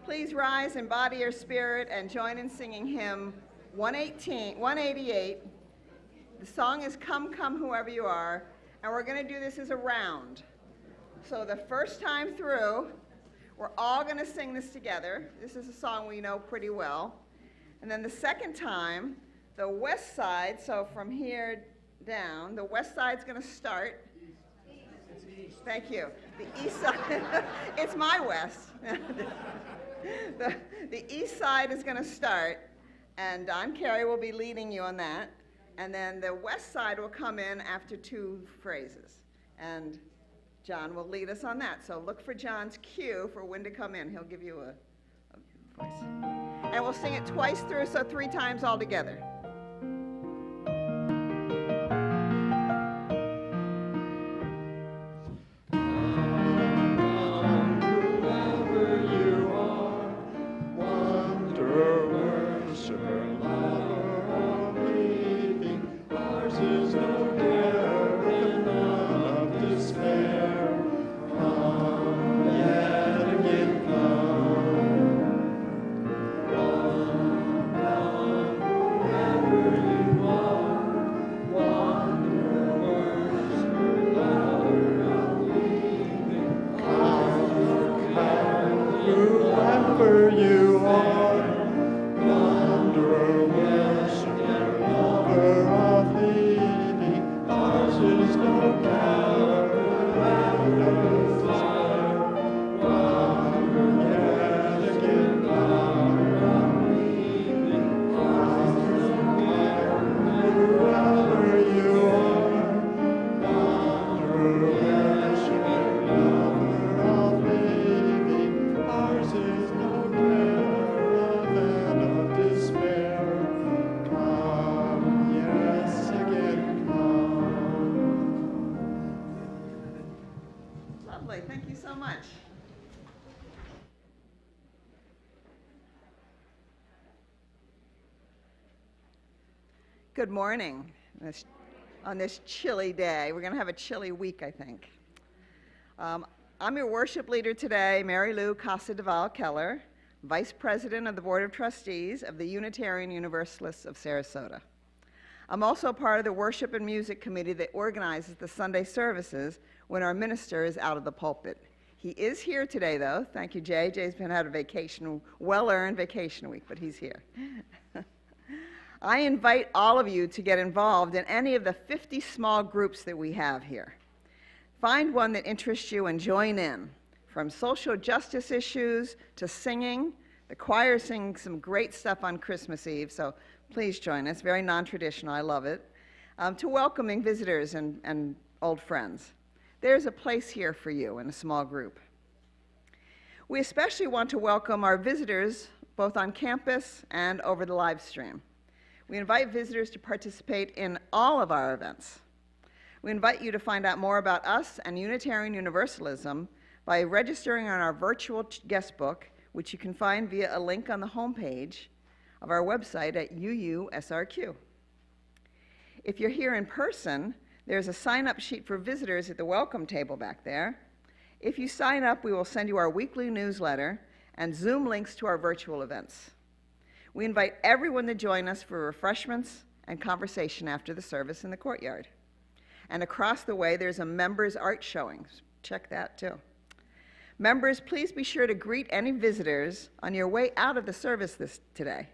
Please rise in body or spirit and join in singing hymn 188. The song is Come, Come, Whoever You Are, and we're going to do this as a round. So the first time through, we're all going to sing this together. This is a song we know pretty well. And then the second time, the west side, so from here down, the west side's going to start. East. Thank you. The east side, it's my west. The east side is going to start, and I'm Carrie will be leading you on that. And then the west side will come in after two phrases. And John will lead us on that. So look for John's cue for when to come in. He'll give you a voice. And we'll sing it twice through, so 3 times all together. Come, Good morning on this chilly day. We're going to have a chilly week, I think. I'm your worship leader today, Mary Lou Casadevall-Keller, Vice President of the Board of Trustees of the Unitarian Universalists of Sarasota. I'm also part of the Worship and Music Committee that organizes the Sunday services when our minister is out of the pulpit. He is here today, though. Thank you, Jay. Jay's been out of vacation, well-earned vacation week, but he's here. I invite all of you to get involved in any of the 50 small groups that we have here. Find one that interests you and join in. From social justice issues to singing. The choir sings some great stuff on Christmas Eve, so please join us. Very non-traditional, I love it. To welcoming visitors and old friends. There's a place here for you in a small group. We especially want to welcome our visitors both on campus and over the live stream. We invite visitors to participate in all of our events. We invite you to find out more about us and Unitarian Universalism by registering on our virtual guest book, which you can find via a link on the homepage of our website at UUSRQ. If you're here in person, there's a sign-up sheet for visitors at the welcome table back there. If you sign up, we will send you our weekly newsletter and Zoom links to our virtual events. We invite everyone to join us for refreshments and conversation after the service in the courtyard. And across the way, there's a members' art showing. Check that, too. Members, please be sure to greet any visitors on your way out of the service today.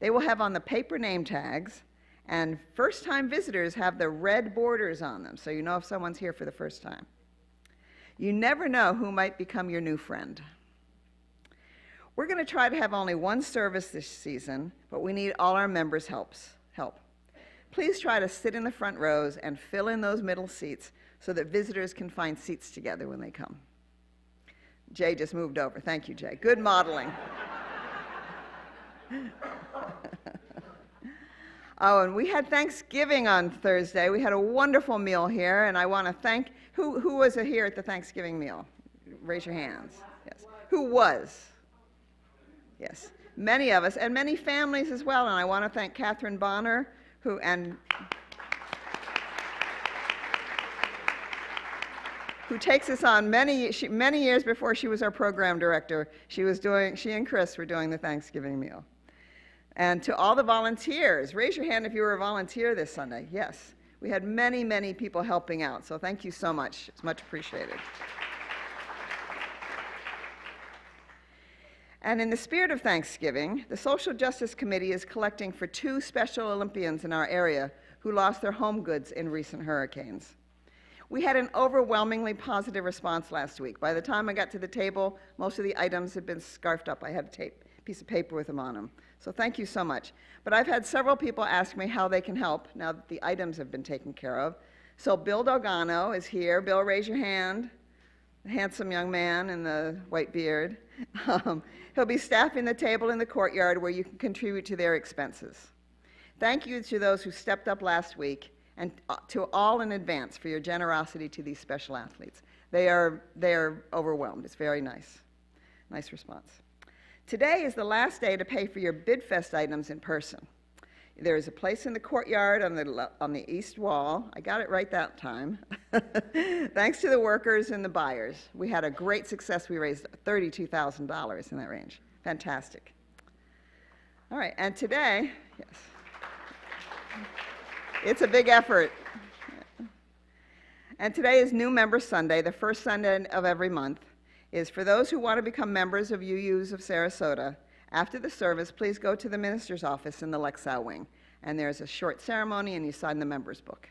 They will have on the paper name tags, and first-time visitors have the red borders on them, so you know if someone's here for the first time. You never know who might become your new friend. We're going to try to have only one service this season, but we need all our members' help. Please try to sit in the front rows and fill in those middle seats so that visitors can find seats together when they come. Jay just moved over. Thank you, Jay. Good modeling. Oh, and we had Thanksgiving on Thursday. We had a wonderful meal here, and I want to thank, who was here at the Thanksgiving meal? Raise your hands. Yes. Who was? Yes, many of us, and many families as well, and I want to thank Catherine Bonner, who takes us on many years before she was our program director. She and Chris were doing the Thanksgiving meal. And to all the volunteers, raise your hand if you were a volunteer this Sunday. Yes, we had many, many people helping out, so thank you so much. It's much appreciated. And in the spirit of Thanksgiving, the Social Justice Committee is collecting for 2 Special Olympians in our area who lost their home goods in recent hurricanes. We had an overwhelmingly positive response last week. By the time I got to the table, most of the items had been scarfed up. I had a piece of paper with them on them. So thank you so much. But I've had several people ask me how they can help now that the items have been taken care of. So Bill Delgano is here. Bill, raise your hand. The handsome young man in the white beard. He'll be staffing the table in the courtyard where you can contribute to their expenses. Thank you to those who stepped up last week and to all in advance for your generosity to these special athletes. They are overwhelmed. It's very nice. Nice response. Today is the last day to pay for your BidFest items in person. There is a place in the courtyard on the east wall. I got it right that time. Thanks to the workers and the buyers. We had a great success. We raised $32,000 in that range. Fantastic. All right, and today, yes, it's a big effort. And today is New Member Sunday, the first Sunday of every month. Is for those who want to become members of UUs of Sarasota. After the service, please go to the minister's office in the Lexau wing, and there's a short ceremony, and you sign the member's book.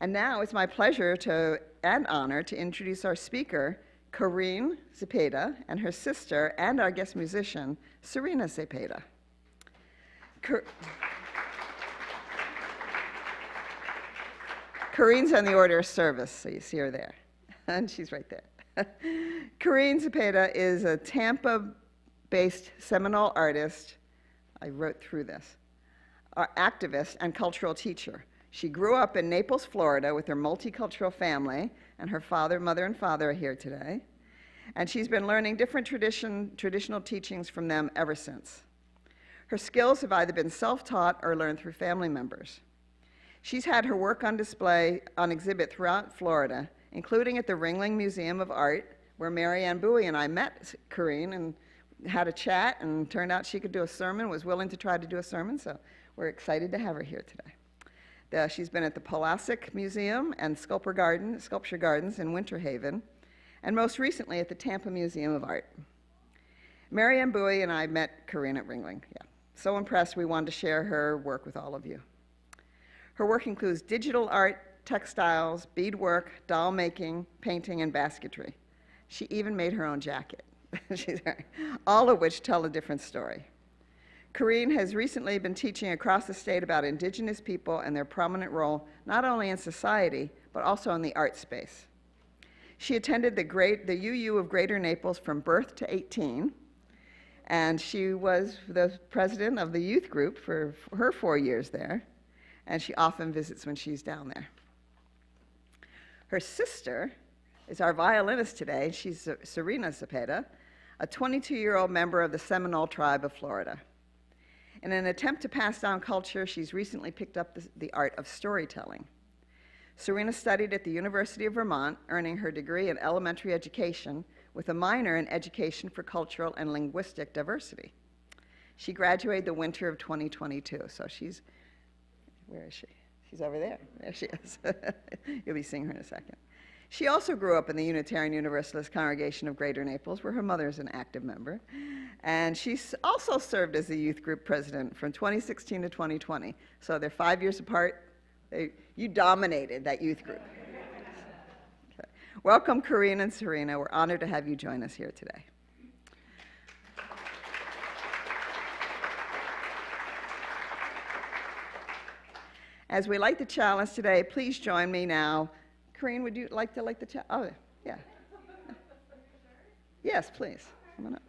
And now it's my pleasure and honor to introduce our speaker, Corinne Zepeda, and her sister, and our guest musician, Serena Zepeda. Corinne's on the order of service, so you see her there, and she's right there. Corinne Zepeda is a Tampa-based Seminole artist, I wrote through this, activist and cultural teacher. She grew up in Naples, Florida with her multicultural family, and her mother and father are here today. And she's been learning different traditional teachings from them ever since. Her skills have either been self-taught or learned through family members. She's had her work on display, on exhibit throughout Florida, including at the Ringling Museum of Art, where Mary Ann Bowie and I met Corinne and had a chat, and turned out she could do a sermon, was willing to try to do a sermon, so we're excited to have her here today. She's been at the Pulaski Museum and Sculpture Gardens in Winter Haven, and most recently at the Tampa Museum of Art. Mary Ann Bowie and I met Corinne at Ringling. Yeah. So impressed, we wanted to share her work with all of you. Her work includes digital art, textiles, beadwork, doll making, painting, and basketry. She even made her own jacket, all of which tell a different story. Corinne has recently been teaching across the state about Indigenous people and their prominent role, not only in society, but also in the art space. She attended the UU of Greater Naples from birth to 18, and she was the president of the youth group for her 4 years there, and she often visits when she's down there. Her sister is our violinist today. She's Serena Zepeda, a 22-year-old member of the Seminole Tribe of Florida. In an attempt to pass down culture, she's recently picked up the art of storytelling. Serena studied at the University of Vermont, earning her degree in elementary education with a minor in education for cultural and linguistic diversity. She graduated the winter of 2022, so she's, where is she? She's over there. There she is. You'll be seeing her in a second. She also grew up in the Unitarian Universalist congregation of Greater Naples, where her mother is an active member. And she also served as the youth group president from 2016 to 2020. So they're 5 years apart. You dominated that youth group. Okay. Welcome, Corinne and Serena. We're honored to have you join us here today. As we light the chalice today, please join me now. Corinne, would you like to light the chalice? Oh, yeah. Yes, please. Come on up.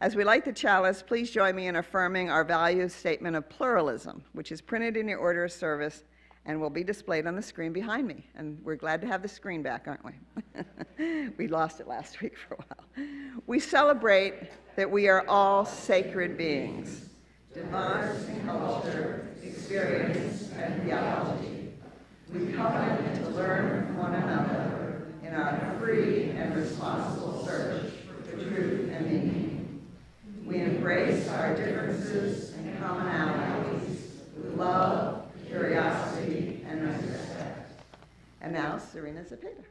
As we light the chalice, please join me in affirming our value statement of pluralism, which is printed in your order of service and will be displayed on the screen behind me. And we're glad to have the screen back, aren't we? We lost it last week for a while. We celebrate that we are all sacred beings, diverse in culture, experience, and theology. We covenant to learn from one another in our free and responsible search for truth and meaning. We embrace our differences and commonalities with love, curiosity, and respect. And now, Serena Zepeda.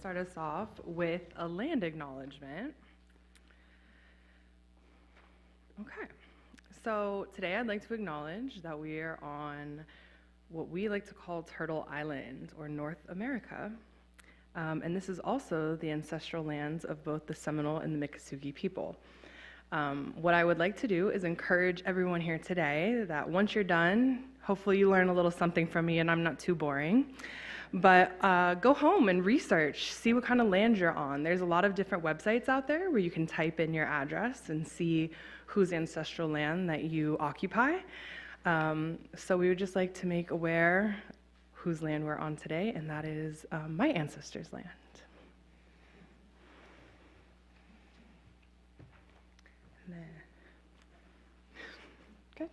start us off with a land acknowledgement. Okay, so today I'd like to acknowledge that we are on what we like to call Turtle Island, or North America. And this is also the ancestral lands of both the Seminole and the Miccosukee people. What I would like to do is encourage everyone here today that once you're done, hopefully you learn a little something from me and I'm not too boring, but go home and research, see what kind of land you're on. There's a lot of different websites out there where you can type in your address and see whose ancestral land that you occupy. So we would just like to make aware whose land we're on today, and that is my ancestors' land. Okay.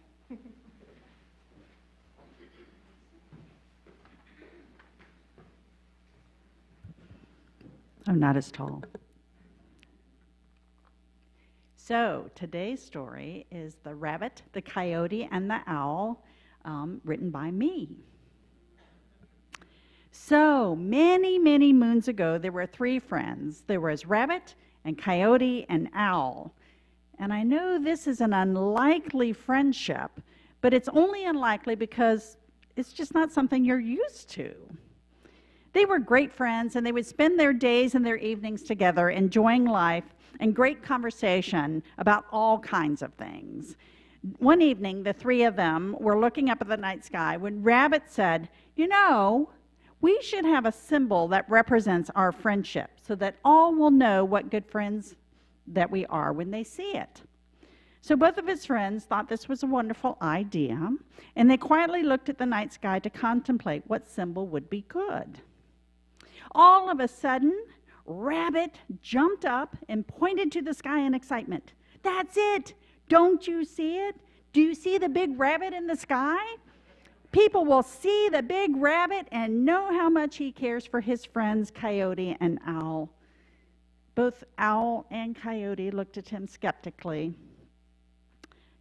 I'm not as tall. So today's story is The Rabbit, the Coyote, and the Owl, written by me. So many, many moons ago, there were 3 friends. There was Rabbit and Coyote and Owl. And I know this is an unlikely friendship, but it's only unlikely because it's just not something you're used to. They were great friends, and they would spend their days and their evenings together enjoying life and great conversation about all kinds of things. One evening, the 3 of them were looking up at the night sky when Rabbit said, "You know, we should have a symbol that represents our friendship so that all will know what good friends that we are when they see it." So both of his friends thought this was a wonderful idea, and they quietly looked at the night sky to contemplate what symbol would be good. All of a sudden, Rabbit jumped up and pointed to the sky in excitement. "That's it! Don't you see it? Do you see the big rabbit in the sky? People will see the big rabbit and know how much he cares for his friends, Coyote and Owl." Both Owl and Coyote looked at him skeptically.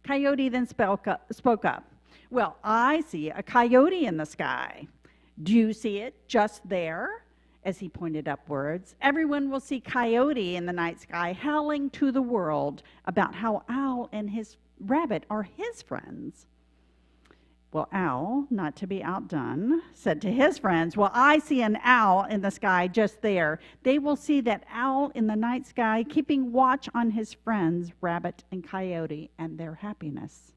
Coyote then spoke up. "Well, I see a coyote in the sky. Do you see it just there?" As he pointed upwards. "Everyone will see Coyote in the night sky howling to the world about how Owl and his rabbit are his friends." Well, Owl, not to be outdone, said to his friends, "Well, I see an owl in the sky just there. They will see that owl in the night sky keeping watch on his friends, Rabbit and Coyote, and their happiness."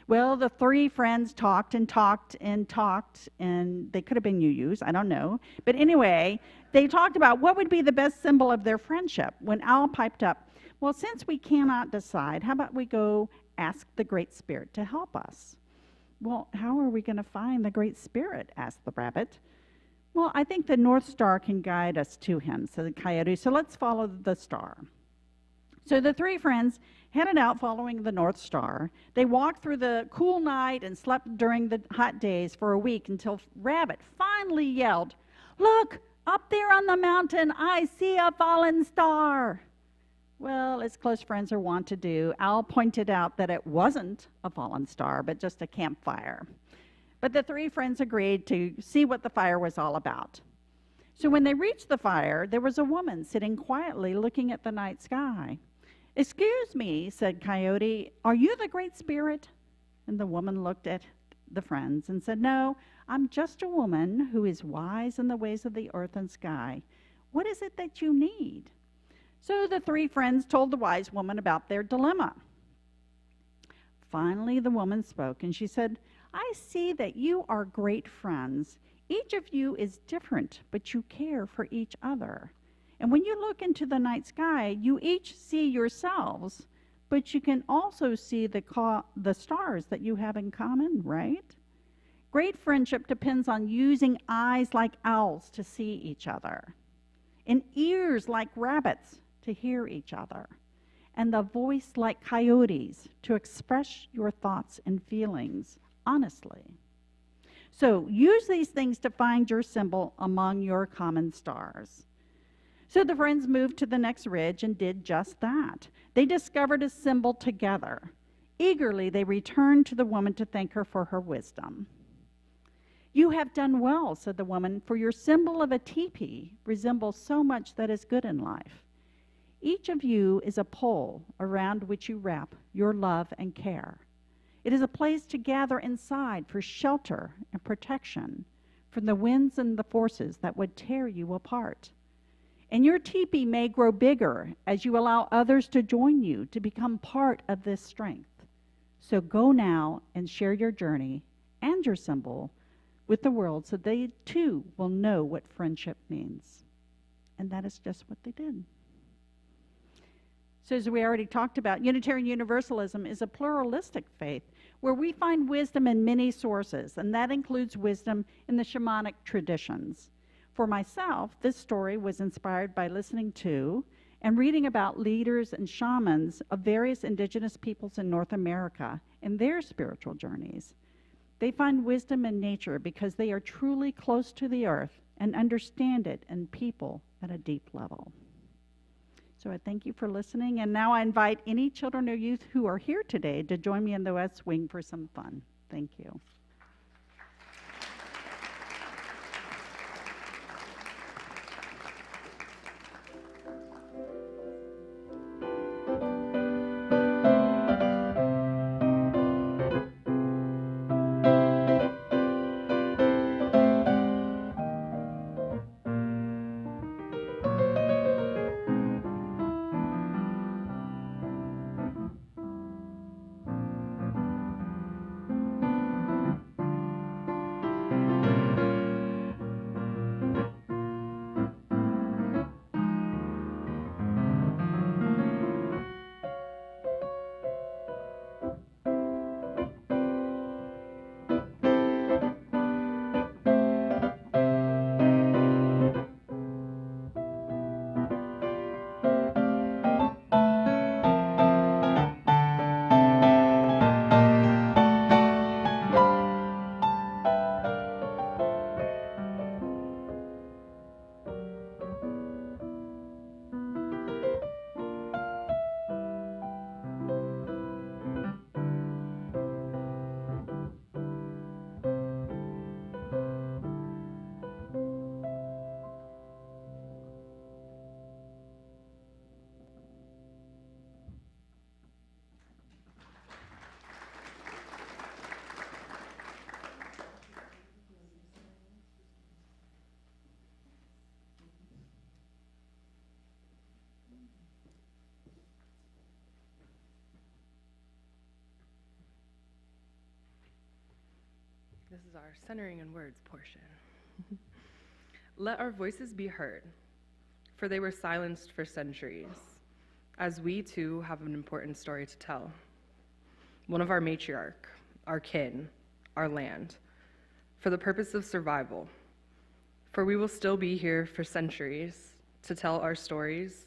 Well, the 3 friends talked and talked and talked, and they could have been UUs, I don't know. But anyway, they talked about what would be the best symbol of their friendship when Owl piped up, "Well, since we cannot decide, how about we go ask the Great Spirit to help us?" "Well, how are we going to find the Great Spirit?" asked the Rabbit. "Well, I think the North Star can guide us to him," said the Coyote, "so let's follow the star." So the 3 friends headed out following the North Star. They walked through the cool night and slept during the hot days for a week until Rabbit finally yelled, "Look, up there on the mountain, I see a fallen star." Well, as close friends are wont to do, Owl pointed out that it wasn't a fallen star, but just a campfire. But the 3 friends agreed to see what the fire was all about. So when they reached the fire, there was a woman sitting quietly looking at the night sky. "Excuse me," said Coyote, "are you the Great Spirit?" And the woman looked at the friends and said, "No, I'm just a woman who is wise in the ways of the earth and sky. What is it that you need?" So the 3 friends told the wise woman about their dilemma. Finally, the woman spoke, and she said, "I see that you are great friends. Each of you is different, but you care for each other. And when you look into the night sky, you each see yourselves, but you can also see the stars that you have in common, right? Great friendship depends on using eyes like owls to see each other, and ears like rabbits to hear each other, and the voice like coyotes to express your thoughts and feelings honestly. So use these things to find your symbol among your common stars." So the friends moved to the next ridge and did just that. They discovered a symbol together. Eagerly, they returned to the woman to thank her for her wisdom. You have done well, said the woman, for your symbol of a teepee resembles so much that is good in life. Each of you is a pole around which you wrap your love and care. It is a place to gather inside for shelter and protection from the winds and the forces that would tear you apart. And your teepee may grow bigger as you allow others to join you to become part of this strength. So go now and share your journey and your symbol with the world so they too will know what friendship means. And that is just what they did. So as we already talked about, Unitarian Universalism is a pluralistic faith where we find wisdom in many sources, and that includes wisdom in the shamanic traditions. For myself, this story was inspired by listening to and reading about leaders and shamans of various indigenous peoples in North America and their spiritual journeys. They find wisdom in nature because they are truly close to the earth and understand it and people at a deep level. So I thank you for listening, and now I invite any children or youth who are here today to join me in the West Wing for some fun. Thank you. This is our centering in words portion. Let our voices be heard, for they were silenced for centuries, as we too have an important story to tell. One of our matriarch, our kin, our land, for the purpose of survival, for we will still be here for centuries to tell our stories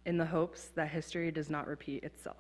in the hopes that history does not repeat itself.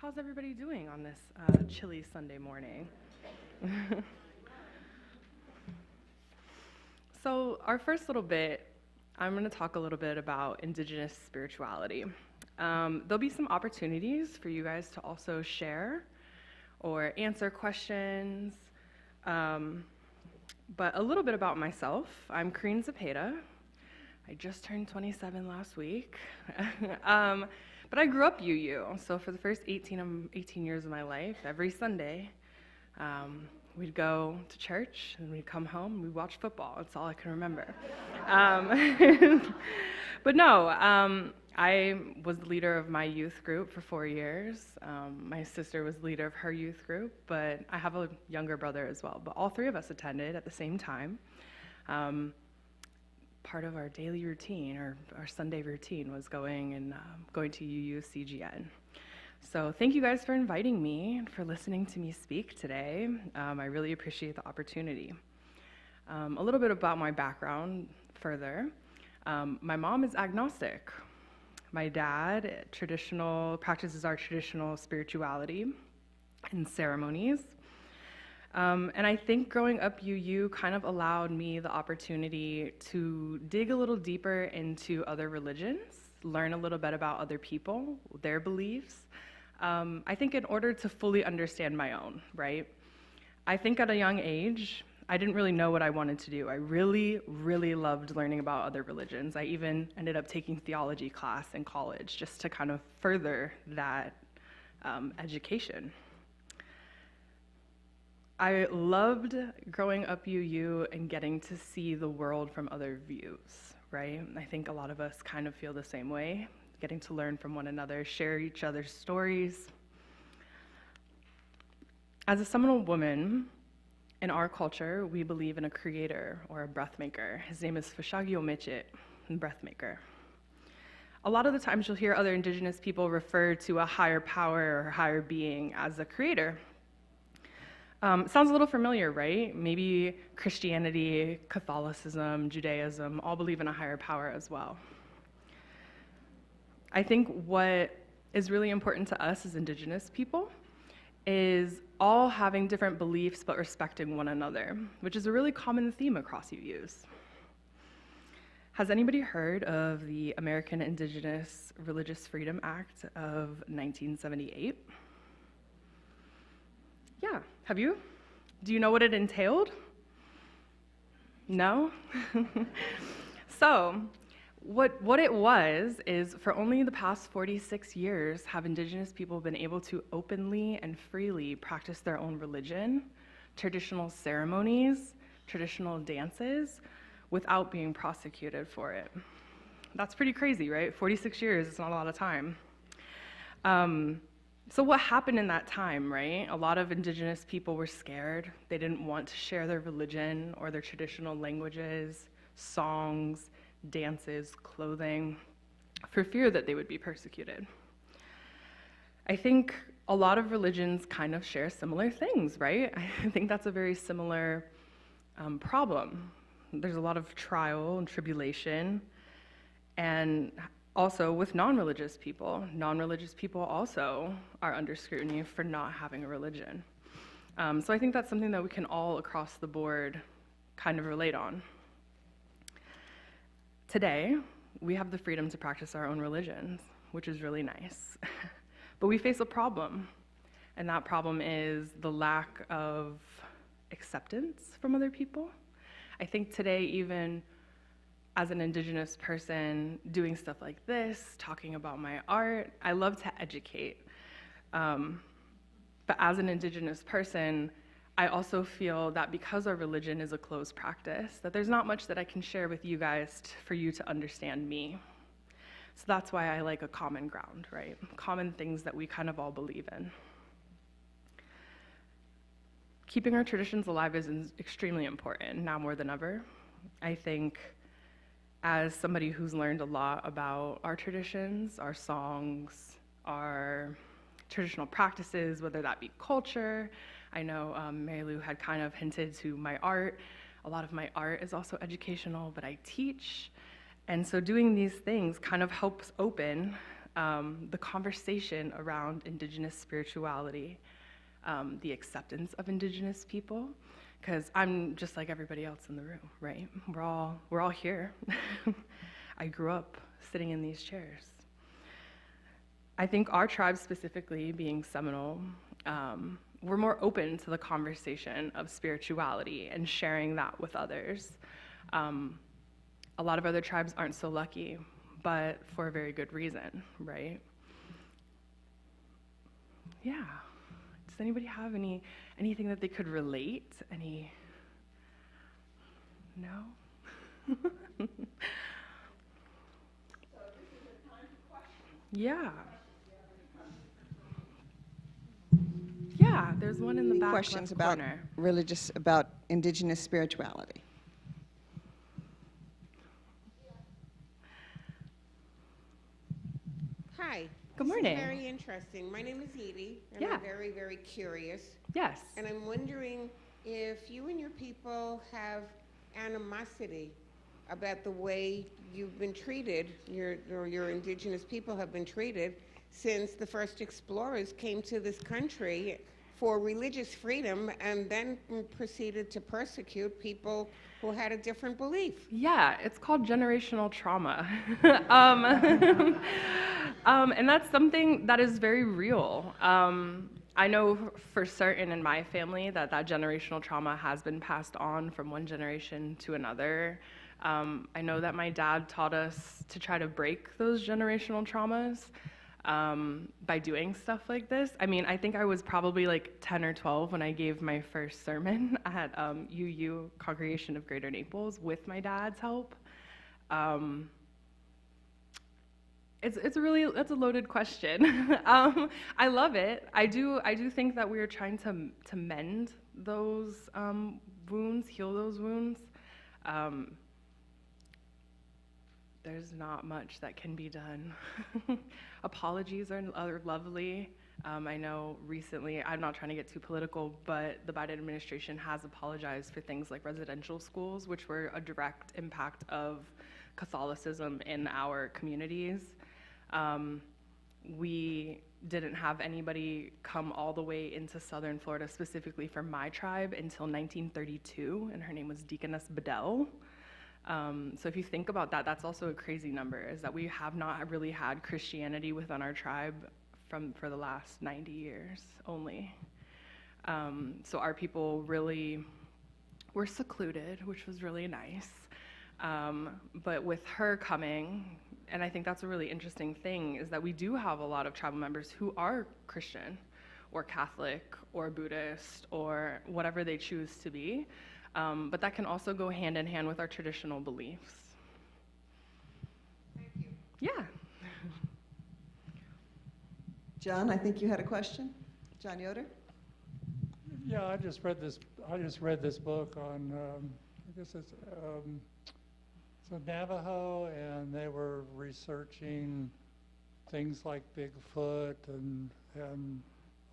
How's everybody doing on this chilly Sunday morning? So our first little bit, I'm going to talk a little bit about Indigenous spirituality. There'll be some opportunities for you guys to also share or answer questions. But a little bit about myself. I'm Corinne Zepeda. I just turned 27 last week. But I grew up UU, so for the first 18 years of my life, every Sunday, we'd go to church, and we'd come home, and we'd watch football. That's all I can remember. But no, I was the leader of my youth group for 4 years. My sister was the leader of her youth group, but I have a younger brother as well. But all three of us attended at the same time. Part of our daily routine, or our Sunday routine, was going to UU CGN. So thank you guys for inviting me and for listening to me speak today. I really appreciate the opportunity. A little bit about my background further. My mom is agnostic. My dad practices our traditional spirituality and ceremonies. And I think growing up UU kind of allowed me the opportunity to dig a little deeper into other religions, learn a little bit about other people, their beliefs. I think in order to fully understand my own, right? I think at a young age, I didn't really know what I wanted to do. I really, really loved learning about other religions. I even ended up taking theology class in college just to kind of further that education. I loved growing up UU and getting to see the world from other views, right? I think a lot of us kind of feel the same way, getting to learn from one another, share each other's stories. As a Seminole woman, in our culture, we believe in a creator or a breath maker. His name is Fashagio-Mitchit, breath maker. A lot of the times you'll hear other Indigenous people refer to a higher power or higher being as a creator. Sounds a little familiar, right? Maybe Christianity, Catholicism, Judaism all believe in a higher power as well. I think what is really important to us as Indigenous people is all having different beliefs but respecting one another, which is a really common theme across UUs. Has anybody heard of the American Indigenous Religious Freedom Act of 1978? Yeah, have you? Do you know what it entailed? No? So, what it was is for only the past 46 years have Indigenous people been able to openly and freely practice their own religion, traditional ceremonies, traditional dances, without being prosecuted for it. That's pretty crazy, right? 46 years, it's not a lot of time. So what happened in that time, right? A lot of Indigenous people were scared. They didn't want to share their religion or their traditional languages, songs, dances, clothing, for fear that they would be persecuted. I think a lot of religions kind of share similar things, right? I think that's a very similar problem. There's a lot of trial and tribulation, and also with non-religious people. Non-religious people also are under scrutiny for not having a religion. So I think that's something that we can all across the board kind of relate on. Today, we have the freedom to practice our own religions, which is really nice. But we face a problem, and that problem is the lack of acceptance from other people. I think today, even as an Indigenous person doing stuff like this, talking about my art, I love to educate. But as an Indigenous person, I also feel that because our religion is a closed practice, that there's not much that I can share with you guys for you to understand me. So that's why I like a common ground, right? Common things that we kind of all believe in. Keeping our traditions alive is extremely important, now more than ever. I think as somebody who's learned a lot about our traditions, our songs, our traditional practices, whether that be culture. I know Mary Lou had kind of hinted to my art. A lot of my art is also educational, but I teach. And so doing these things kind of helps open the conversation around Indigenous spirituality, the acceptance of Indigenous people, because I'm just like everybody else in the room, right? We're all here. I grew up sitting in these chairs. I think our tribe specifically, being Seminole, we're more open to the conversation of spirituality and sharing that with others. A lot of other tribes aren't so lucky, but for a very good reason, right? Yeah. Does anybody have anything that they could relate? No? So this is a time for questions. Yeah. Yeah, there's one in the back Questions left about corner. about Indigenous spirituality. Hi. Good This morning. is very interesting. My name is Edie, and Yeah. I'm very, very curious. Yes. And I'm wondering if you and your people have animosity about the way you've been treated, your Indigenous people have been treated since the first explorers came to this country for religious freedom and then proceeded to persecute people who had a different belief. Yeah, it's called generational trauma. And that's something that is very real. I know for certain in my family that generational trauma has been passed on from one generation to another. I know that my dad taught us to try to break those generational traumas by doing stuff like this. I mean, I think I was probably like 10 or 12 when I gave my first sermon at UU Congregation of Greater Naples with my dad's help. That's a loaded question. I love it. I do think that we are trying to mend those wounds, heal those wounds. There's not much that can be done. Apologies are lovely. I know recently, I'm not trying to get too political, but the Biden administration has apologized for things like residential schools, which were a direct impact of Catholicism in our communities. We didn't have anybody come all the way into southern Florida, specifically for my tribe, until 1932, and her name was Deaconess Bedell. So if you think about that, that's also a crazy number, is that we have not really had Christianity within our tribe for the last 90 years only. So our people really were secluded, which was really nice. But with her coming, and I think that's a really interesting thing, is that we do have a lot of tribal members who are Christian or Catholic or Buddhist or whatever they choose to be. But that can also go hand in hand with our traditional beliefs. Thank you. Yeah. John, I think you had a question. John Yoder? Yeah, I just read this book on, I guess it's Navajo, and they were researching things like Bigfoot and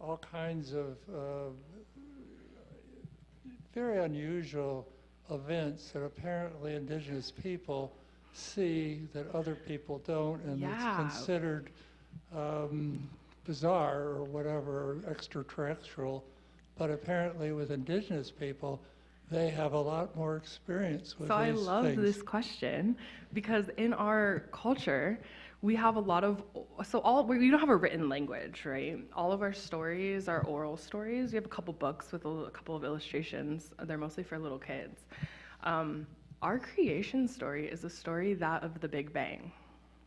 all kinds of very unusual events that apparently Indigenous people see that other people don't, and it's considered bizarre or whatever, or extraterrestrial. But apparently with Indigenous people, they have a lot more experience with these things. So I love this question, because in our culture, we have a lot of, we don't have a written language, right? All of our stories are oral stories. We have a couple books with a couple of illustrations. They're mostly for little kids. Our creation story is a story that of the Big Bang,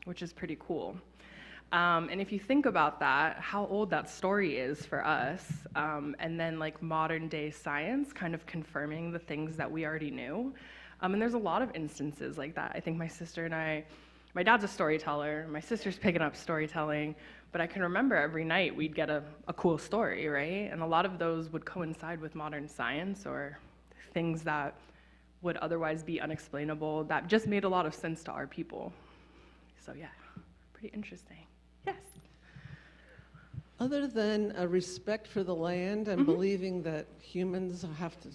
which is pretty cool. And if you think about that, how old that story is for us, and then like modern day science kind of confirming the things that we already knew. And there's a lot of instances like that. I think my sister and I, my dad's a storyteller, my sister's picking up storytelling, but I can remember every night we'd get a cool story, right? And a lot of those would coincide with modern science or things that would otherwise be unexplainable that just made a lot of sense to our people. So yeah, pretty interesting. Yes. Other than a respect for the land and believing that humans have to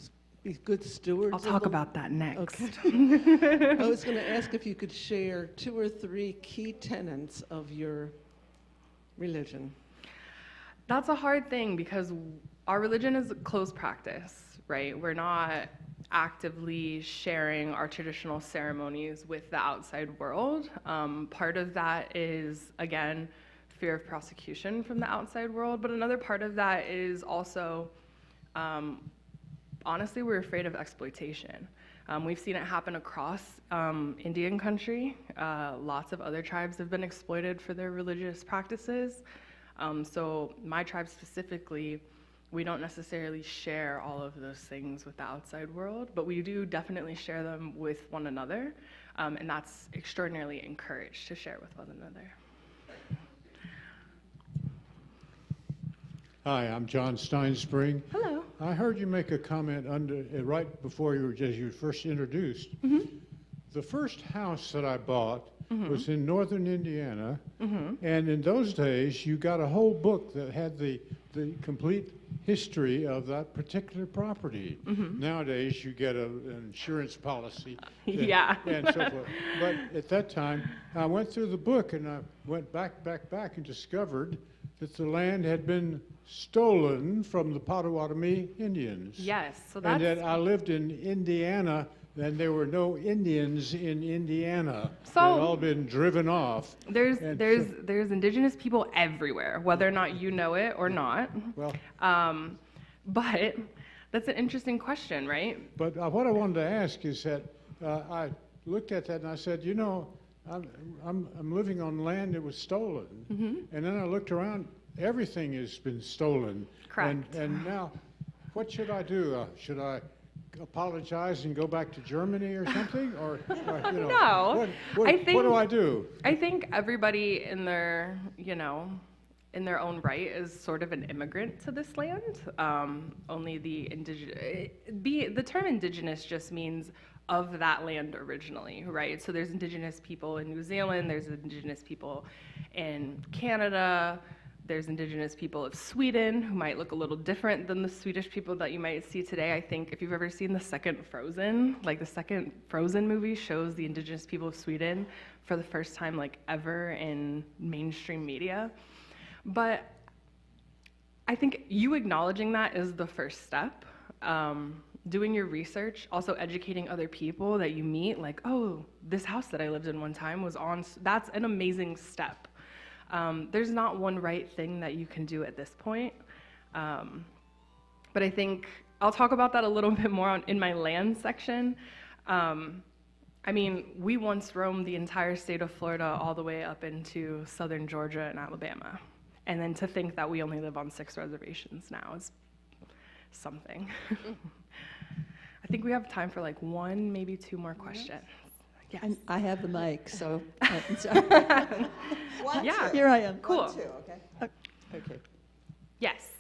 be good stewards. I'll talk about that next. Okay. I was going to ask if you could share 2 or 3 key tenets of your religion? That's a hard thing because our religion is a closed practice, right? We're not actively sharing our traditional ceremonies with the outside world. Part of that is, again, fear of prosecution from the outside world, but another part of that is also, honestly, we're afraid of exploitation. We've seen it happen across Indian country. Lots of other tribes have been exploited for their religious practices. So my tribe specifically, we don't necessarily share all of those things with the outside world, but we do definitely share them with one another, and that's extraordinarily encouraged to share with one another. Hi, I'm John Steinspring. Hello. I heard you make a comment right before you were first introduced. The first house that I bought was in northern Indiana, and in those days you got a whole book that had the complete history of that particular property. Nowadays you get an insurance policy Yeah. and so forth. But at that time, I went through the book and I went back and discovered that the land had been stolen from the Potawatomi Indians. Yes, so And that's... that I lived in Indiana, and there were no Indians in Indiana. So- They'd all been driven off. There's And there's indigenous people everywhere, whether or not you know it or not. Well, But that's an interesting question, right? but what I wanted to ask is that I looked at that and I said, you know, I'm living on land that was stolen. And then I looked around, everything has been stolen. Correct. And now, what should I do? Should I apologize and go back to Germany or something? Or you know, No. what do I do? I think everybody in their, in their own right is sort of an immigrant to this land. Only the the term indigenous just means of that land originally, right? So there's indigenous people in New Zealand, there's indigenous people in Canada, there's indigenous people of Sweden who might look a little different than the Swedish people that you might see today. I think if you've ever seen the second Frozen, like the second Frozen movie shows the indigenous people of Sweden for the first time like ever in mainstream media. But I think you acknowledging that is the first step. Doing your research, also educating other people that you meet, like, oh, this house that I lived in one time was on, that's an amazing step. There's not one right thing that you can do at this point. But I think I'll talk about that a little bit more in my land section. I mean, we once roamed the entire state of Florida all the way up into southern Georgia and Alabama. And then to think that we only live on 6 reservations now is something. I think we have time for like 1, maybe 2 more questions. Yes. I have the mic, so I'm sorry. Yeah. Here I am. Cool. 1, 2, okay. Okay. Yes.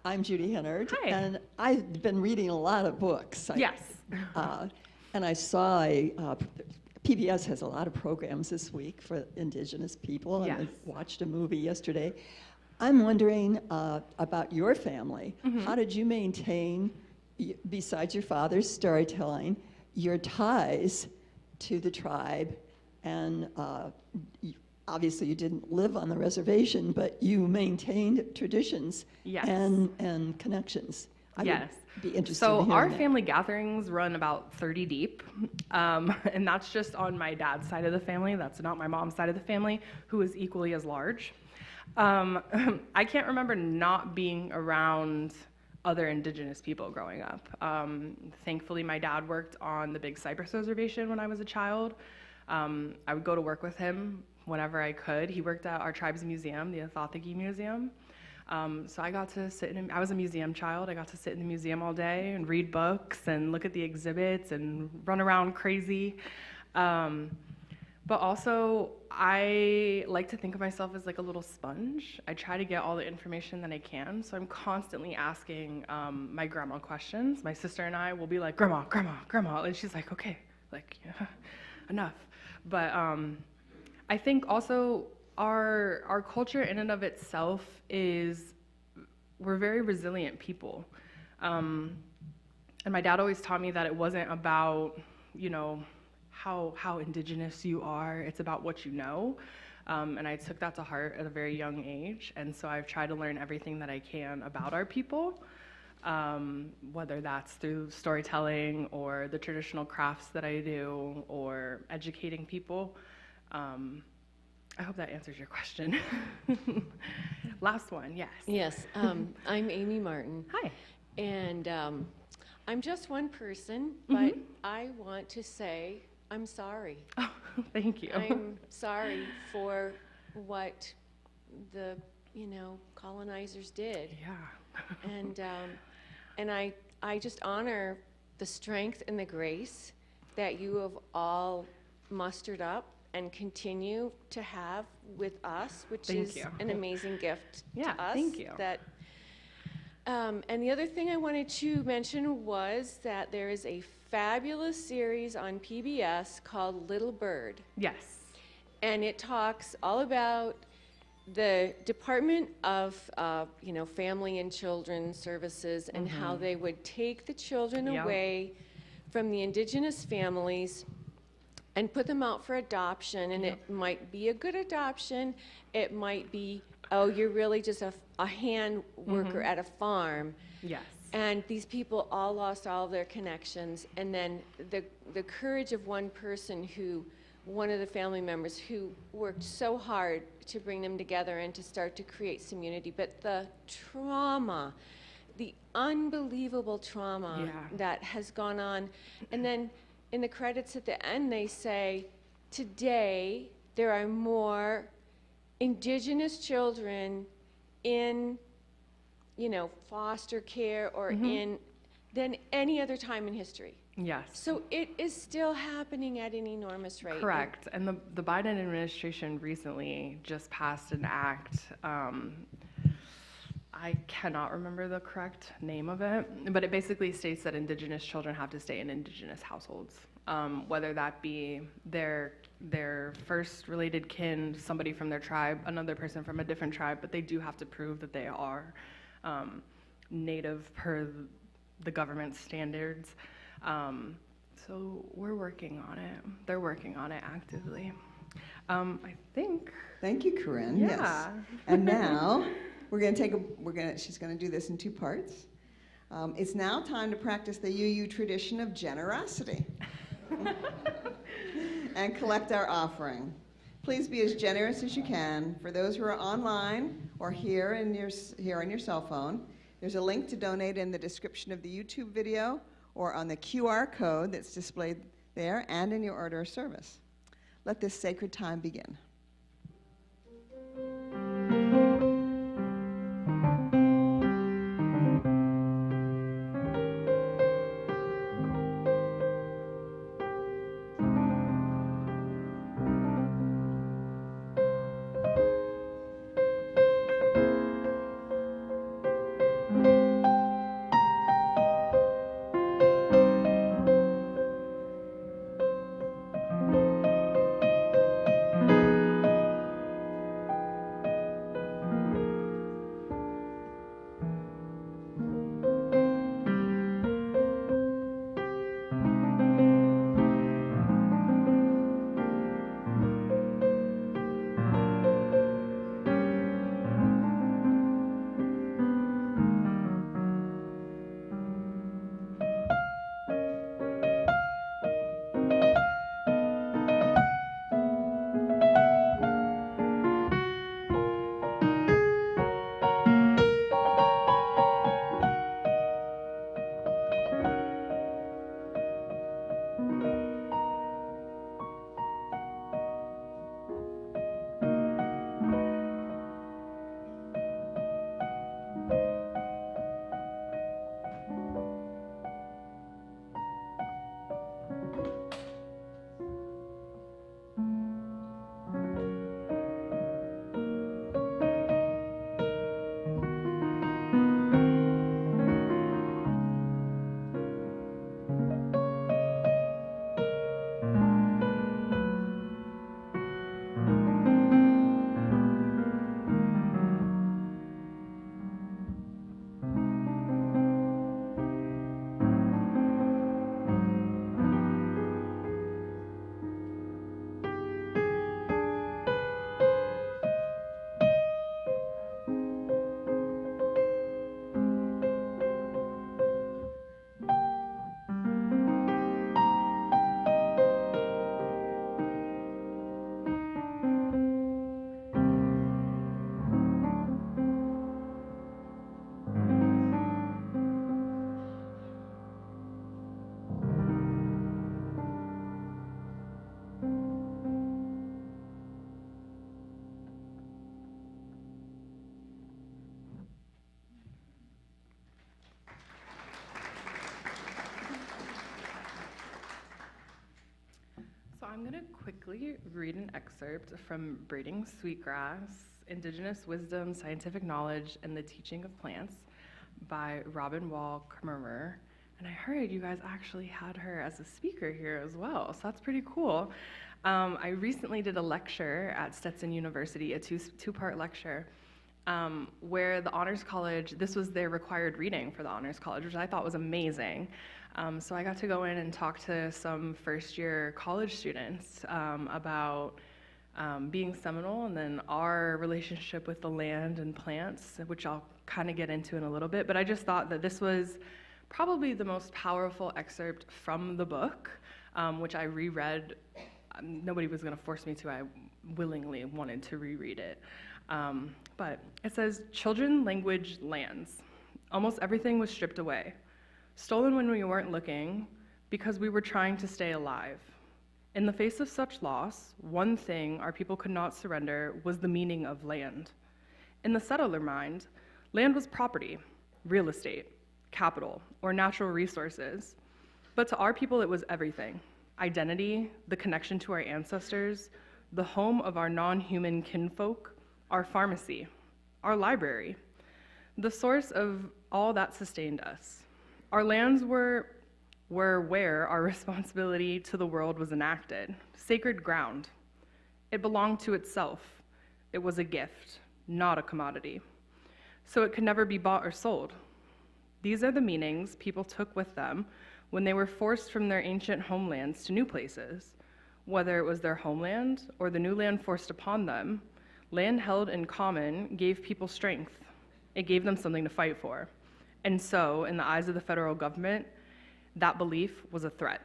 I'm Judy Hennard, Hi. and I've been reading a lot of books. Yes. And I saw PBS has a lot of programs this week for Indigenous people, and Yes. I watched a movie yesterday. I'm wondering about your family. How did you maintain, besides your father's storytelling, your ties to the tribe? And obviously you didn't live on the reservation, but you maintained traditions Yes. and connections. I Yes. would be interested So in hearing our that. family gatherings run about 30 deep, and that's just on my dad's side of the family. That's not my mom's side of the family, who is equally as large. I can't remember not being around other indigenous people growing up. Thankfully, my dad worked on the Big Cypress Reservation when I was a child. I would go to work with him whenever I could. He worked at our tribe's museum, the Athothagi Museum. So I got to sit in, I was a museum child. I got to sit in the museum all day and read books and look at the exhibits and run around crazy. But also, I like to think of myself as like a little sponge. I try to get all the information that I can. So I'm constantly asking my grandma questions. My sister and I will be like, grandma, grandma, grandma. And she's like, okay, like, yeah, enough. But I think also our culture in and of itself is, we're very resilient people. And my dad always taught me that it wasn't about, how indigenous you are. It's about what you know. And I took that to heart at a very young age. And so I've tried to learn everything that I can about our people, whether that's through storytelling or the traditional crafts that I do or educating people. I hope that answers your question. Last one, yes. Yes, I'm Amy Martin. Hi. And I'm just one person, but I want to say I'm sorry. Oh, thank you. I'm sorry for what the, colonizers did. Yeah. And I just honor the strength and the grace that you have all mustered up and continue to have with us, which is an amazing gift to us. Thank you. And the other thing I wanted to mention was that there is a fabulous series on PBS called Little Bird. Yes. And it talks all about the Department of Family and Children Services and how they would take the children away from the indigenous families and put them out for adoption. And it might be a good adoption. It might be, oh, you're really just a hand worker at a farm. Yes. And these people all lost all of their connections. And then the courage of one person one of the family members who worked so hard to bring them together and to start to create some unity. But the trauma, the unbelievable trauma that has gone on. And then in the credits at the end, they say, today there are more indigenous children in, foster care or than any other time in history. Yes. So it is still happening at an enormous rate. Correct. And the Biden administration recently just passed an act. I cannot remember the correct name of it, but it basically states that indigenous children have to stay in indigenous households, whether that be their first related kin, somebody from their tribe, another person from a different tribe, but they do have to prove that they are native per the government standards. So we're working on it. They're working on it actively. I think. Thank you, Corinne. Yeah. Yes. And now she's going to do this in two parts. It's now time to practice the UU tradition of generosity and collect our offering. Please be as generous as you can. For those who are online or here on your cell phone, there's a link to donate in the description of the YouTube video or on the QR code that's displayed there and in your order of service. Let this sacred time begin. I'm going to quickly read an excerpt from Braiding Sweetgrass, Indigenous Wisdom, Scientific Knowledge, and the Teaching of Plants by Robin Wall Kimmerer. And I heard you guys actually had her as a speaker here as well, so that's pretty cool. I recently did a lecture at Stetson University, a two-part lecture, where the Honors College, this was their required reading for the Honors College, which I thought was amazing. So I got to go in and talk to some first-year college students about being Seminole and then our relationship with the land and plants, which I'll kind of get into in a little bit. But I just thought that this was probably the most powerful excerpt from the book, which I reread. Nobody was going to force me to. I willingly wanted to reread it. But it says, children, language, lands. Almost everything was stripped away. Stolen when we weren't looking, because we were trying to stay alive. In the face of such loss, one thing our people could not surrender was the meaning of land. In the settler mind, land was property, real estate, capital, or natural resources. But to our people, it was everything. Identity, the connection to our ancestors, the home of our non-human kinfolk, our pharmacy, our library, the source of all that sustained us. Our lands were where our responsibility to the world was enacted, sacred ground. It belonged to itself. It was a gift, not a commodity. So it could never be bought or sold. These are the meanings people took with them when they were forced from their ancient homelands to new places. Whether it was their homeland or the new land forced upon them, land held in common gave people strength. It gave them something to fight for. And so, in the eyes of the federal government, that belief was a threat.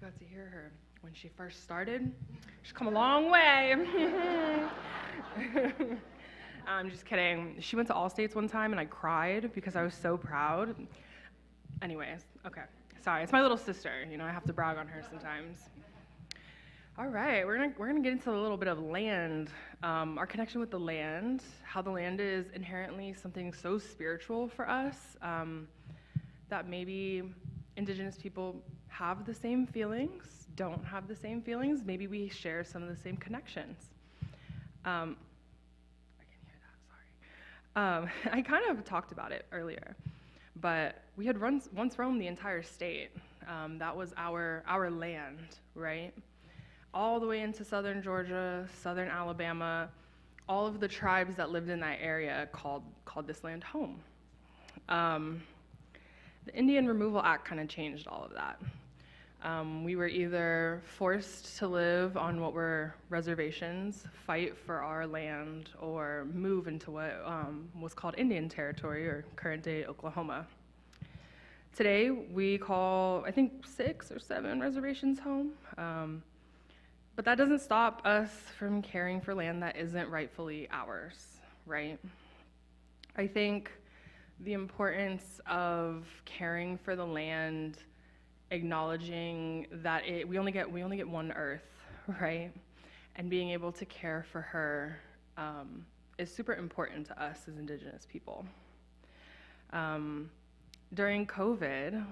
got to hear her when she first started. She's come a long way. I'm just kidding. She went to All States one time and I cried because I was so proud. Anyways, okay. Sorry, it's my little sister. You know, I have to brag on her sometimes. All right, we're gonna get into a little bit of land, our connection with the land, how the land is inherently something so spiritual for us, that maybe Indigenous people have the same feelings, don't have the same feelings, maybe we share some of the same connections. I can hear that, sorry. I kind of talked about it earlier, but we had once roamed the entire state. That was our land, right? All the way into southern Georgia, southern Alabama, all of the tribes that lived in that area called this land home. The Indian Removal Act kind of changed all of that. We were either forced to live on what were reservations, fight for our land, or move into what was called Indian Territory, or current-day Oklahoma. Today, we call, I think, 6 or 7 reservations home. But that doesn't stop us from caring for land that isn't rightfully ours, right? I think the importance of caring for the land, acknowledging that we only get one earth, right? And being able to care for her is super important to us as Indigenous people. During COVID,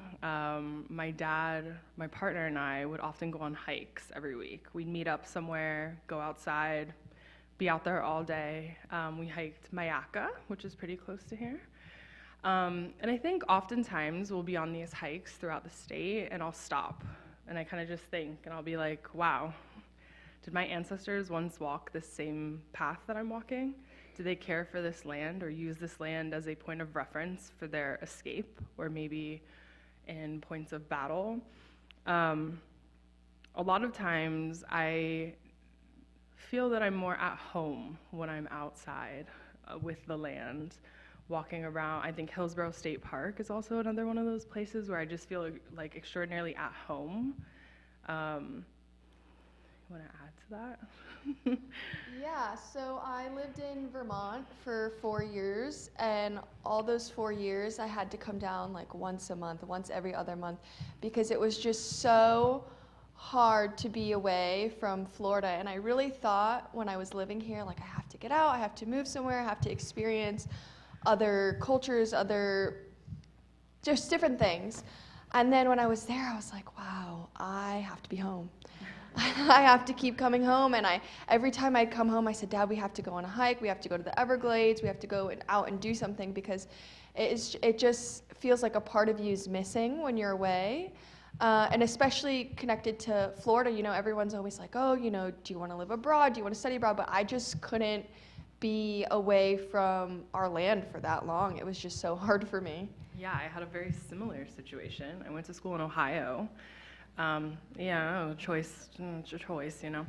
my dad, my partner, and I would often go on hikes every week. We'd meet up somewhere, go outside, be out there all day. We hiked Mayaka, which is pretty close to here. And I think oftentimes we'll be on these hikes throughout the state, and I'll stop, and I kind of just think, and I'll be like, wow, did my ancestors once walk this same path that I'm walking? Do they care for this land or use this land as a point of reference for their escape, or maybe in points of battle? A lot of times I feel that I'm more at home when I'm outside with the land, walking around. I think Hillsborough State Park is also another one of those places where I just feel like extraordinarily at home. You want to add to that? Yeah, so I lived in Vermont for 4 years, and all those 4 years I had to come down like once a month, once every other month, because it was just so hard to be away from Florida. And I really thought when I was living here, like, I have to get out, I have to move somewhere, I have to experience other cultures, just different things. And then when I was there, I was like, wow, I have to be home. I have to keep coming home, and every time I'd come home, I said, Dad, we have to go on a hike, we have to go to the Everglades, we have to go out and do something, because it just feels like a part of you is missing when you're away. And especially connected to Florida, you know, everyone's always like, oh, you know, do you want to live abroad, do you want to study abroad? But I just couldn't be away from our land for that long. It was just so hard for me. Yeah, I had a very similar situation. I went to school in Ohio. Yeah, choice, you know.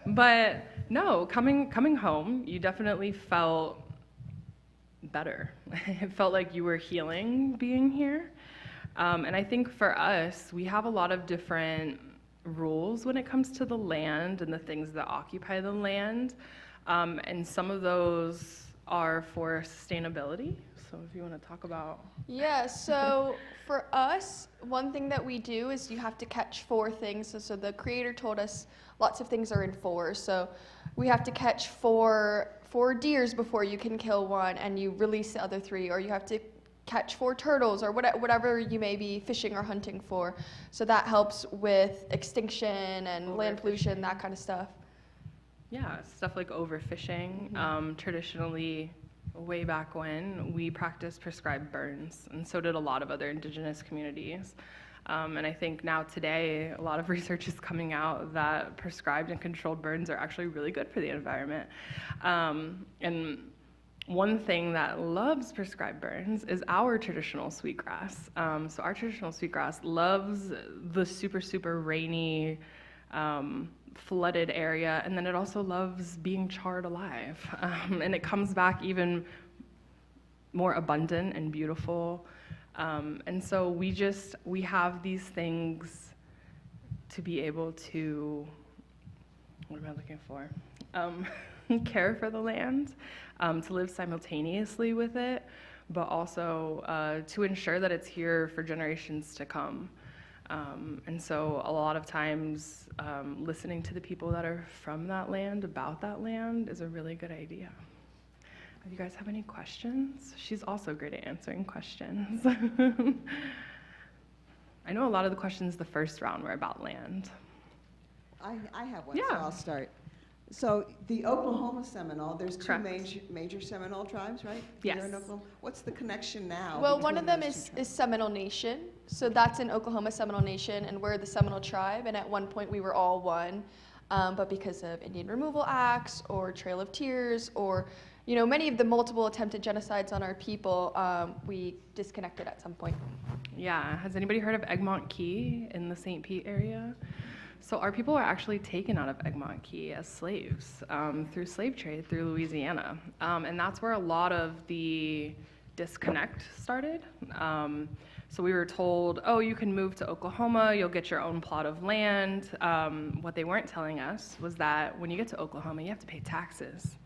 But no, coming home, you definitely felt better. It felt like you were healing being here. And I think for us, we have a lot of different rules when it comes to the land and the things that occupy the land. And some of those are for sustainability. So if you want to talk about. Yeah, so for us, one thing that we do is you have to catch 4 things. So the creator told us lots of things are in 4. So we have to catch 4 deers before you can kill one and you release the other 3, or you have to catch 4 turtles, or whatever you may be fishing or hunting for. So that helps with extinction and land pollution, that kind of stuff. Yeah, stuff like overfishing. Traditionally, way back when, we practiced prescribed burns, and so did a lot of other Indigenous communities. And I think now today, a lot of research is coming out that prescribed and controlled burns are actually really good for the environment. And one thing that loves prescribed burns is our traditional sweetgrass. So our traditional sweetgrass loves the super, super rainy, flooded area, and then it also loves being charred alive. And it comes back even more abundant and beautiful And so we have these things to be able to, what am I looking for? Care for the land, to live simultaneously with it, but also to ensure that it's here for generations to come. And so a lot of times listening to the people that are from that land about that land is a really good idea. Do you guys have any questions? She's also great at answering questions. I know a lot of the questions the first round were about land. I have one, Yeah. so I'll start. So the Oklahoma Seminole, there's two Correct. major Seminole tribes, right? Yes. Here in Oklahoma. What's the connection now? Well, one of between them those two is tribes? Seminole Nation. So that's in Oklahoma, Seminole Nation, and we're the Seminole tribe. And at one point we were all one, but because of Indian removal acts or Trail of Tears or many of the multiple attempted genocides on our people, we disconnected at some point. Yeah, has anybody heard of Egmont Key in the St. Pete area? So our people were actually taken out of Egmont Key as slaves through slave trade through Louisiana. And that's where a lot of the disconnect started. So we were told, oh, you can move to Oklahoma, you'll get your own plot of land. What they weren't telling us was that when you get to Oklahoma, you have to pay taxes.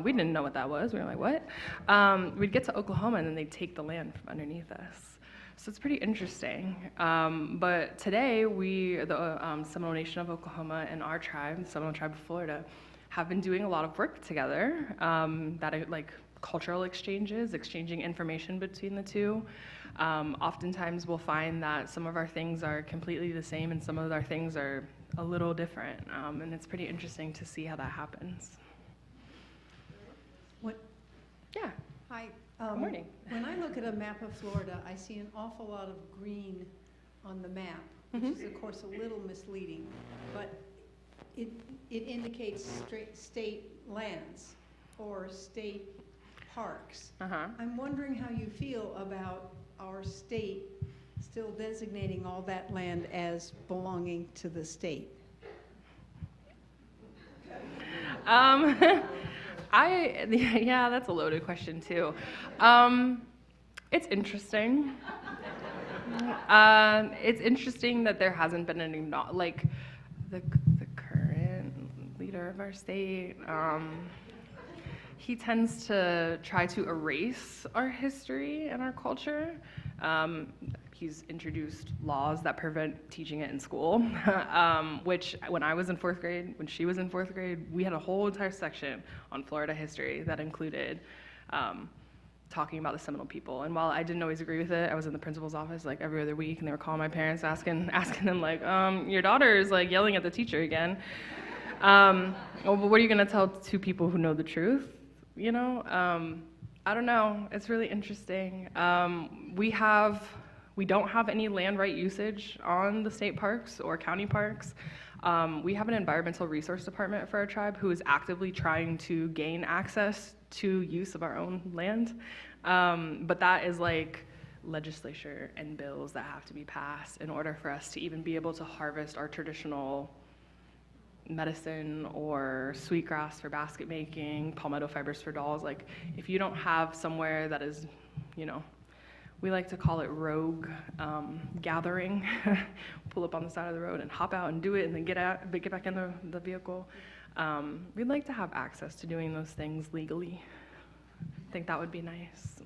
We didn't know what that was. We were like, what? We'd get to Oklahoma and then they'd take the land from underneath us. So it's pretty interesting. But today, the Seminole Nation of Oklahoma and our tribe, the Seminole Tribe of Florida, have been doing a lot of work together, that are like cultural exchanges, exchanging information between the two. Oftentimes we'll find that some of our things are completely the same and some of our things are a little different. And it's pretty interesting to see how that happens. What? Yeah. Hi. Good morning. When I look at a map of Florida, I see an awful lot of green on the map, which is of course a little misleading, but it indicates state lands or state parks. I'm wondering how you feel about our state still designating all that land as belonging to the state. Yeah, that's a loaded question too. It's interesting. It's interesting that there hasn't been any, like the current leader of our state, he tends to try to erase our history and our culture. He's introduced laws that prevent teaching it in school, which when I was in 4th grade, when she was in 4th grade, we had a whole entire section on Florida history that included talking about the Seminole people. And while I didn't always agree with it, I was in the principal's office like every other week, and they were calling my parents, asking them like, your daughter is like yelling at the teacher again. Well, but what are you gonna tell two people who know the truth? I don't know. It's really interesting. We don't have any land right usage on the state parks or county parks. We have an environmental resource department for our tribe who is actively trying to gain access to use of our own land. But that is like legislature and bills that have to be passed in order for us to even be able to harvest our traditional medicine or sweetgrass for basket making, palmetto fibers for dolls. Like if you don't have somewhere that is, we like to call it rogue gathering, pull up on the side of the road and hop out and do it and then get back in the vehicle. We'd like to have access to doing those things legally. I think that would be nice.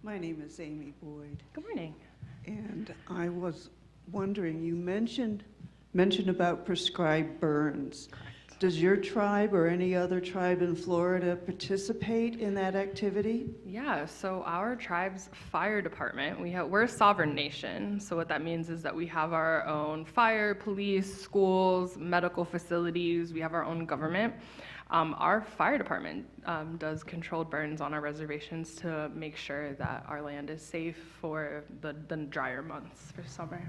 My name is Amy Boyd. Good morning. And I was wondering, you mentioned about prescribed burns. Correct. Does your tribe or any other tribe in Florida participate in that activity? Yeah, so our tribe's fire department, we're a sovereign nation. So what that means is that we have our own fire, police, schools, medical facilities. We have our own government. Our fire department does controlled burns on our reservations to make sure that our land is safe for the drier months for summer.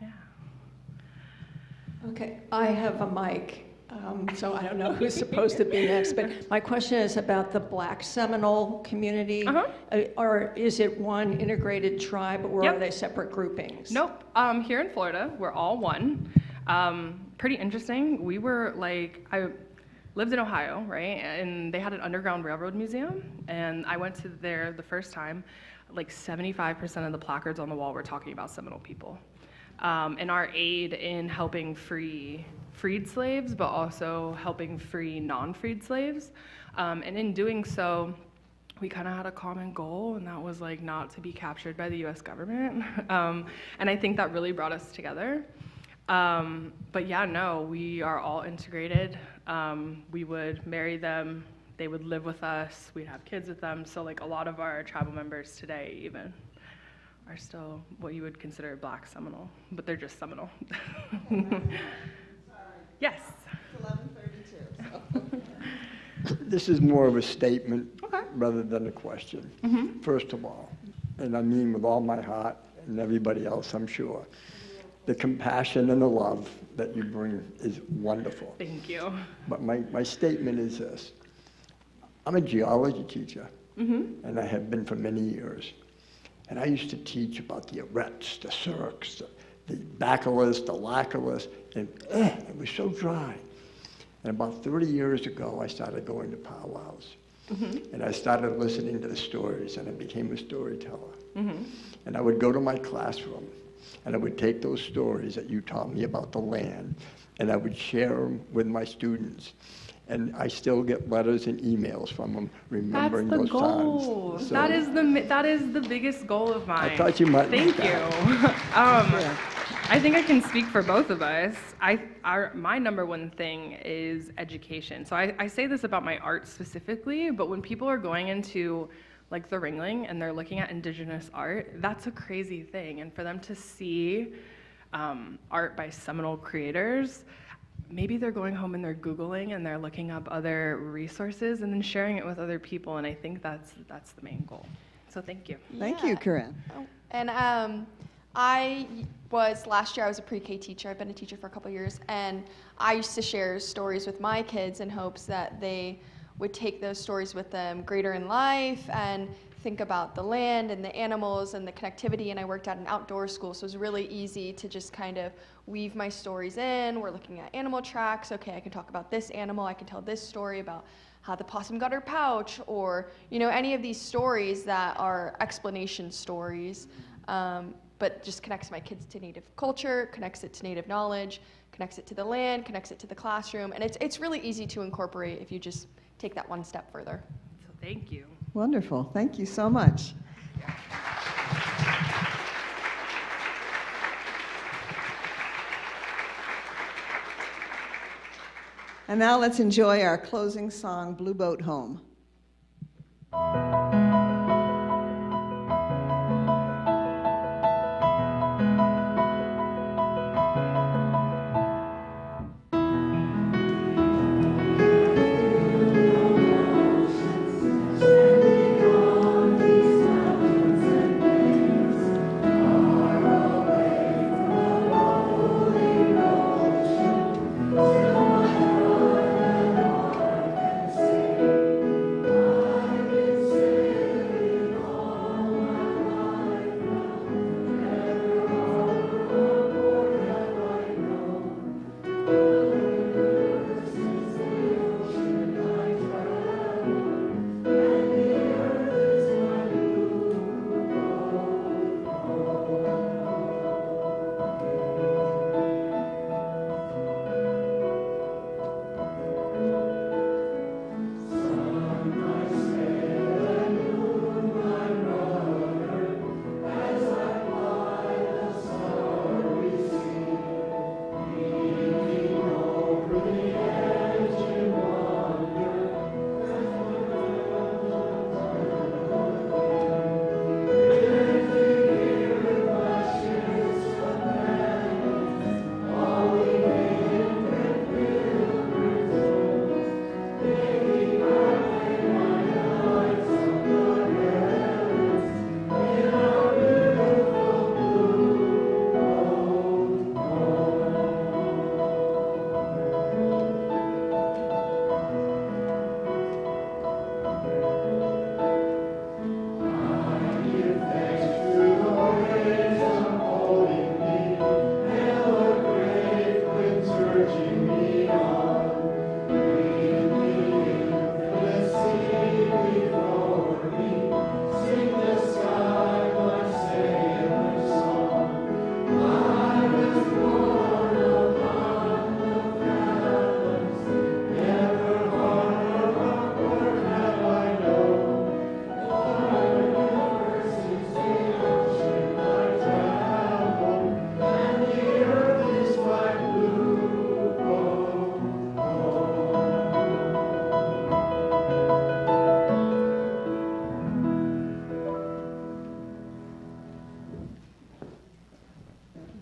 Yeah. Okay, I have a mic. So I don't know who's supposed to be next, but my question is about the Black Seminole community. Or is it one integrated tribe, or are they separate groupings? Nope. Here in Florida, we're all one. Pretty interesting. We were like, lived in Ohio, right? And they had an Underground Railroad museum, and I went to there the first time. Like 75% of the placards on the wall were talking about Seminole people. And our aid in helping free freed slaves, but also helping free non-freed slaves. And in doing so, we kind of had a common goal, and that was like not to be captured by the US government. And I think that really brought us together. But yeah, no, we are all integrated. We would marry them, they would live with us, we'd have kids with them. So like a lot of our tribal members today even are still what you would consider Black Seminole, but they're just Seminole. Yes. It's 11:32. So. This is more of a statement rather than a question. First of all, and I mean with all my heart, and everybody else, I'm sure, the compassion and the love that you bring is wonderful. Thank you. But my statement is this. I'm a geology teacher, and I have been for many years. And I used to teach about the arêtes, the cirques, the bacillus, the lacillus, and it was so dry. And about 30 years ago, I started going to powwows. And I started listening to the stories, and I became a storyteller. And I would go to my classroom, and I would take those stories that you taught me about the land, and I would share them with my students. And I still get letters and emails from them remembering those times. So that is the biggest goal of mine. I thought you might. Thank you. I think I can speak for both of us. My number one thing is education. So I say this about my art specifically, but when people are going into like the Ringling and they're looking at Indigenous art, that's a crazy thing. And for them to see art by Seminole creators, maybe they're going home and they're Googling and they're looking up other resources and then sharing it with other people. And I think that's the main goal. So thank you. Thank you, Corinne. And last year I was a pre-K teacher. I've been a teacher for a couple years, and I used to share stories with my kids in hopes that they would take those stories with them greater in life and think about the land and the animals and the connectivity. And I worked at an outdoor school, so it was really easy to just kind of weave my stories in. We're looking at animal tracks. Okay, I can talk about this animal. I can tell this story about how the possum got her pouch, or any of these stories that are explanation stories, but just connects my kids to Native culture, connects it to Native knowledge, connects it to the land, connects it to the classroom, and it's really easy to incorporate if you just take that one step further. So thank you. Wonderful. Thank you so much. And now let's enjoy our closing song, Blue Boat Home. Say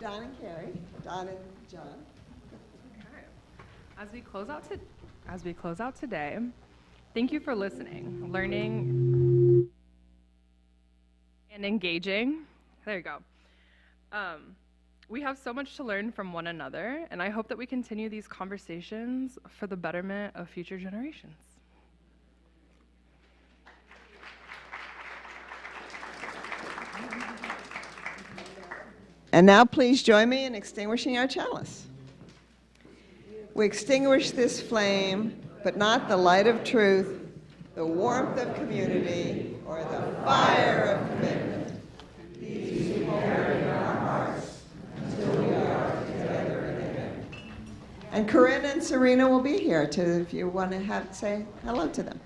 Don and Carrie, Don and John. Okay. As we close out today, thank you for listening, learning, and engaging. There you go. We have so much to learn from one another, and I hope that we continue these conversations for the betterment of future generations. And now please join me in extinguishing our chalice. We extinguish this flame, but not the light of truth, the warmth of community, or the fire of commitment. These people carry in our hearts until we are together again. And Corinne and Serena will be here if you want to say hello to them.